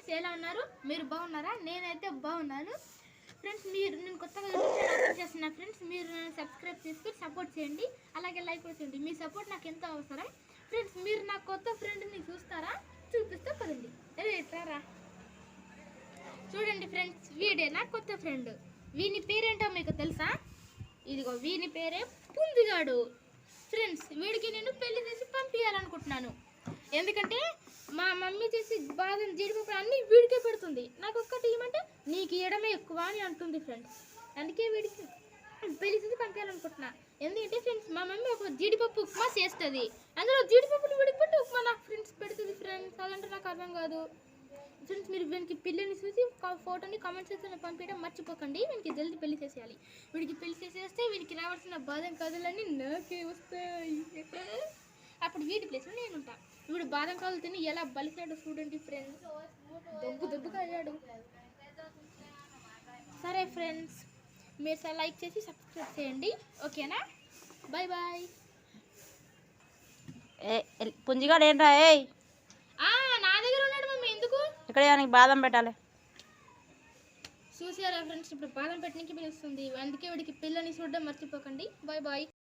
Friends, ఎలా ఉన్నారు? మీరు బాగున్నారా? నేనైతే బాగున్నాను ఫ్రెండ్స్. నేను కొత్తగా ఓపెన్ చేస్తున్నా ఫ్రెండ్స్. మీరు సబ్స్క్రైబ్ చేసుకొని సపోర్ట్ చేయండి, అలాగే లైక్ కూడా చేయండి. మీ సపోర్ట్ నాకు ఎంతో అవసరం ఫ్రెండ్స్. మీరు నా కొత్త ఫ్రెండ్ని చూస్తారా? చూపిస్తే పదండి. రా చూడండి ఫ్రెండ్స్, వీడే నా కొత్త ఫ్రెండ్. వీని పేరేంటో మీకు తెలుసా? ఇదిగో వీని పేరే పుంజిగాడు ఫ్రెండ్స్. వీడికి నేను పెళ్లి చేసి పంపించాలనుకుంటున్నాను. ఎందుకంటే మా మమ్మీ చేసి బాదం జీడిపప్పు అన్నీ వీడికే పెడుతుంది. నాకు ఒక్కటి ఏమంటే నీకు ఇవ్వడమే ఎక్కువ అని అంటుంది ఫ్రెండ్స్. అందుకే వీడికి పెళ్లి చేసి పంపించాలనుకుంటున్నా. ఎందుకంటే ఫ్రెండ్స్, మా మమ్మీ ఒక జీడిపప్పు ఉప్మా చేస్తుంది. అందులో జీడిపప్పులు విడిపెట్టి ఉప్మా నాకు ఫ్రెండ్స్ పెడుతుంది ఫ్రెండ్స్. అదంటే నాకు అర్థం కాదు ఫ్రెండ్స్. మీరు వీనికి పిల్లని చూసి ఫోటోని కామెంట్ సెక్షన్లో పంపించడం మర్చిపోకండి. వీనికి జల్దీ పెళ్లి చేసేయాలి. వీడికి పెళ్లి చేసేస్తే వీనికి రావాల్సిన బాదం కథలన్నీ నాకే వస్తాయి. అప్పుడు వీడి ప్లేస్లో నేను ఉంటా. వీడు బాదం కాయలు తిని ఎలా బలిసాడు చూడండి ఫ్రెండ్స్. దొబ్బుగా అయ్యాడు. సరే ఫ్రెండ్స్, మీరు లైక్ చేసి సబ్స్క్రైబ్ చేయండి, ఓకేనా? Bye bye. పుంజిగాడు ఏంట్రా? నా దగ్గర ఉన్నాడు మమ్మీ. ఎందుకు ఇక్కడ నీకు బాదం పెట్టాలి? చూసారా ఫ్రెండ్స్, ఇప్పుడు బాదం పెట్టడానికి పిలుస్తుంది. అందుకే వీడికి పిల్లని చూడడం మర్చిపోకండి. Bye bye.